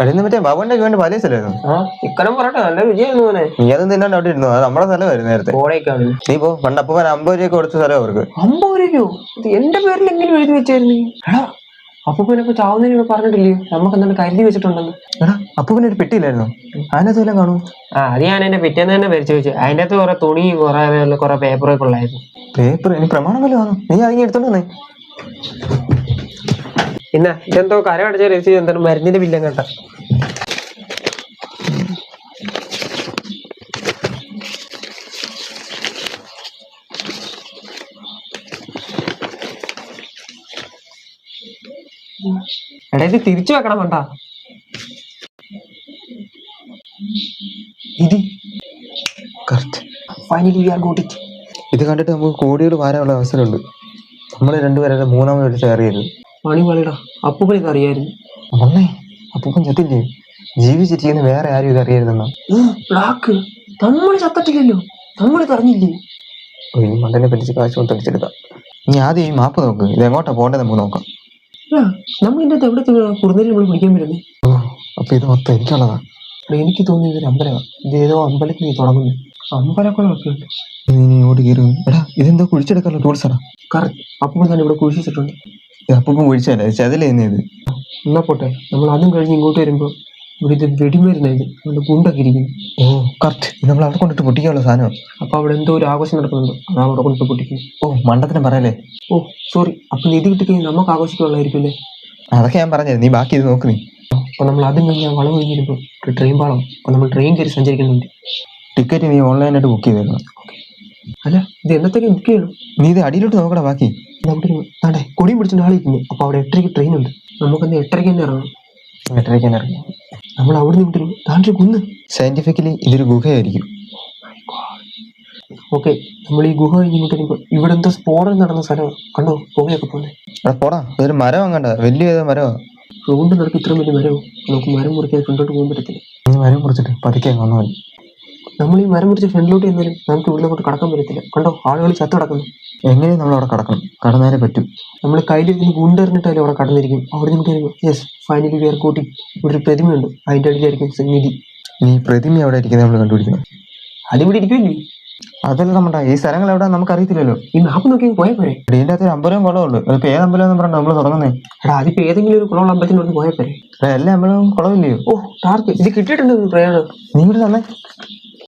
എടീന്ന് മറ്റേ ബാബുവിന്റെ വേണ്ടി വലിയ സ്ഥലമായിരുന്നു. ഇക്കരം പറയട്ടെ, നല്ല രുചിയായിരുന്നു മോനെ. നീ അതൊന്നും തിന്നാണ്ട് അവിടെ ഇരുന്നു. അത് നമ്മുടെ സ്ഥലമായിരുന്നു നേരത്തെ. ഓടേക്കാണ് നീ പോ. പണ്ട് അപ്പൂപ്പൻ 50 രൂപ കൊടുത്ത സ്ഥലം അവർക്ക്. 50 രൂപയോ? ഇത് എന്റെ പേരിൽ എങ്ങനെ എഴുതി വെച്ചായിരുന്നു? എടാ അപ്പൂപ്പനൊക്കെ ചാവുന്നതിനൊക്കെ പറഞ്ഞിട്ടില്ലേ നമുക്ക് എന്താണ് കരുതി വെച്ചിട്ടുണ്ടെന്ന്? എടാ അപ്പൂപ്പന് ഒരു പെട്ടിയില്ലായിരുന്നു, അതിനകത്ത് വല്ലതും കാണും. അത് ഞാൻ എന്റെ പിറ്റേന്ന് തന്നെ പരിശോധിച്ചു. അതിന്റെ അകത്ത് കുറെ തുണി കുറെ പേപ്പറൊക്കെ ഉള്ളായിരുന്നു. പേപ്പർ ഇനി പ്രമാണം വല്ലതും കാണും. നീ അതിങ്ങനെ എടുത്തോണ്ട് വന്നേ. പിന്നെ ഇതെന്തോ കരമടച്ച രസീത്, എന്താണ് മരുന്നിന്റെ ബില്ലും കേട്ട. എടാ ഇത് തിരിച്ചു വെക്കണം വേണ്ട. ഇത് finally we R got it. ഇത് കണ്ടിട്ട് നമുക്ക് കോടികൾ വാരാനുള്ള അവസരമുണ്ട്. നമ്മൾ രണ്ടുപേരെ മൂന്നാമത് ഷെയർ ചെയ്തു. പണി പണിടാ, അപ്പൂപ്പൻ ഇത് അറിയായിരുന്നു. ഒന്നേ അപ്പൂപ്പൻ ചത്തില്ലേ? ജീവിച്ചിരിക്കുന്ന വേറെ ആരും ഇത് അറിയരുതെന്നാ. ബ്ലാക്ക് നമ്മൾ ചത്തിട്ടില്ലല്ലോ, നമ്മളിത് അറിഞ്ഞില്ലേ? ഈ മണ്ടനെ പറ്റിച്ച് കാശ് കൊണ്ടടിച്ചെടുക്കാം. നീ ആദ്യം ഈ മാപ്പ് നോക്ക്. ഇത് എങ്ങോട്ടാ പോകേണ്ടത് നമുക്ക് നോക്കാം. നമ്മൾ ഇതിന്റെ അകത്ത് എവിടെ കുറുന്നേരി നമ്മൾ പിടിക്കാൻ വരുന്നത്? അപ്പൊ ഇത് മൊത്തം എനിക്കുള്ളതാ. എനിക്ക് തോന്നി ഇതൊരു അമ്പലമാണ്. ഇത് ഏതോ അമ്പലത്തിൽ നീ തുടങ്ങുന്നു. അമ്പലക്കുളമൊക്കെ ഉണ്ട്. നീ ഇങ്ങോട്ട് കയറി. എടാ ഇതെന്തോ കുഴിച്ചെടുക്കാനുള്ള ടൂൾസാടാ. കറക്റ്റ്, അപ്പം തന്നെ ഇവിടെ കുഴിച്ചിട്ടുണ്ട്. അപ്പം കുഴിച്ചല്ലേ ചതില ചെയ്യുന്നത്. എന്നാ പോട്ടെ, നമ്മൾ അതും കഴിഞ്ഞ് ഇങ്ങോട്ട് വരുമ്പോ ഇവിടെ ഇത് വെടിമരുന്നായത് നമ്മുടെ ഗുണ്ടൊക്കെ ഇരിക്കുന്നു. ഓ കറക്റ്റ്, നമ്മൾ അവിടെ കൊണ്ടിട്ട് പൊട്ടിക്കാനുള്ള സാധനം. അപ്പൊ അവിടെ എന്തോ ഒരു ആഘോഷം നടക്കുന്നുണ്ട്, അതാണ് അവിടെ കൊണ്ടിട്ട് പൊട്ടിക്കുന്നത്. ഓ മണ്ടത്തിന് പറയല്ലേ. ഓ സോറി. അപ്പൊ നിധി കിട്ടിക്കഴിഞ്ഞാൽ നമുക്ക് ആഘോഷിക്കാനുള്ളായിരിക്കും അല്ലേ? അതൊക്കെ ഞാൻ പറഞ്ഞത്. നീ ബാക്കി ഇത് നോക്ക്. നീ അപ്പൊ നമ്മൾ അതും കഴിഞ്ഞാൽ വളം കഴിഞ്ഞ് വരുമ്പോൾ ഒരു ട്രെയിൻ പാളം. അപ്പൊ നമ്മൾ ട്രെയിൻ കയറി സഞ്ചരിക്കുന്നുണ്ട്. ടിക്കറ്റ് നീ ഓൺലൈനായിട്ട് ബുക്ക് ചെയ്തേക്കണം. അല്ല ഇത് എന്നത്തേക്ക് ബുക്ക് ചെയ്യണം? നീ ഇത് അടിയിലോട്ട് നോക്കടാ. ബാക്കി നമുക്ക് അതെ കൊടിയും പിടിച്ചിട്ട് ആളിരിക്കുന്നു. അപ്പൊ അവിടെ 8:30 ട്രെയിൻ ഉണ്ട്. നമുക്കെന്താ 8:30 തന്നെ ഇറങ്ങണം. 8:30 ഇറങ്ങി നമ്മൾ അവിടെ നിന്ന് താഴെ കുന്ന്. സയന്റിഫിക്കലി ഇതൊരു ഗുഹയായിരിക്കും. ഓക്കെ, നമ്മൾ ഈ ഗുഹ കഴിഞ്ഞിട്ട് വരുമ്പോൾ ഇവിടെ എന്തോ സ്ഫോടനം നടന്ന സ്ഥലം കണ്ടോ? പുകയൊക്കെ പോലെ. അവിടെ പോടാ, അതൊരു മരം അങ്ങണ്ട. വലിയ മരമാ. റോഡ് നടക്കും ഇത്ര വലിയ മരവും. നമുക്ക് മരം മുറിക്കാൻ ഫ്രണ്ടോട്ട് പോകാൻ പറ്റത്തില്ല. നീ മരം മുറിച്ചിട്ട് പതുക്കെ വന്നാൽ മതി. നമ്മൾ ഈ മരം മുറിച്ച് ഫ്രണ്ടിലോട്ട് ചെന്നാലും നമുക്ക് ഉള്ളിലോട്ട് കടക്കാൻ പറ്റത്തില്ല. കണ്ടോ ആളുകൾ ചത്ത് കിടക്കുന്നു. എങ്ങനെയും നമ്മൾ അവിടെ കടക്കണം. കടന്നാലേ പറ്റും. നമ്മൾ കയ്യിലിരിക്കുന്ന ഗുണ്ടെറിഞ്ഞിട്ടായാലും അവിടെ കടന്നിരിക്കും. അവിടെ നമുക്ക് വരുമ്പോൾ യെസ് ഫൈനലി വി ആർ കൂട്ടി. ഇവിടെ ഒരു പ്രതിമയുണ്ട്, അതിൻ്റെ അടിയിലായിരിക്കും നിധി. നീ പ്രതിമ എവിടെ ഇരിക്കുന്നത് നമ്മൾ കണ്ടുപിടിക്കണം. അതിവിടെ ഇരിക്കുമല്ലേ? അതല്ല നമ്മുടെ ഈ സ്ഥലങ്ങൾ എവിടെ നമുക്ക് അറിയത്തില്ലല്ലോ. ഈ മാപ്പ് നോക്കി പോയാൽ പോരെ? ഇതിൻ്റെ അകത്ത് ഒരു അമ്പലവും കുളമുള്ളൂ. അതിപ്പോ ഏത് അമ്പലം എന്ന് പറഞ്ഞാൽ നമ്മൾ തുടങ്ങുന്നേ? എടാ അതിപ്പോ ഏതെങ്കിലും ഒരു കുളമുള്ള അമ്പലത്തിനോട് പോയാൽ പോരെ? എല്ലാ അമ്പലവും കുളമില്ലയോ? ഓ ടാർക്ക് ഇത് കിട്ടിയിട്ടുണ്ടെന്ന് പ്രയാണം. നീ ഇവിടെ തന്നെ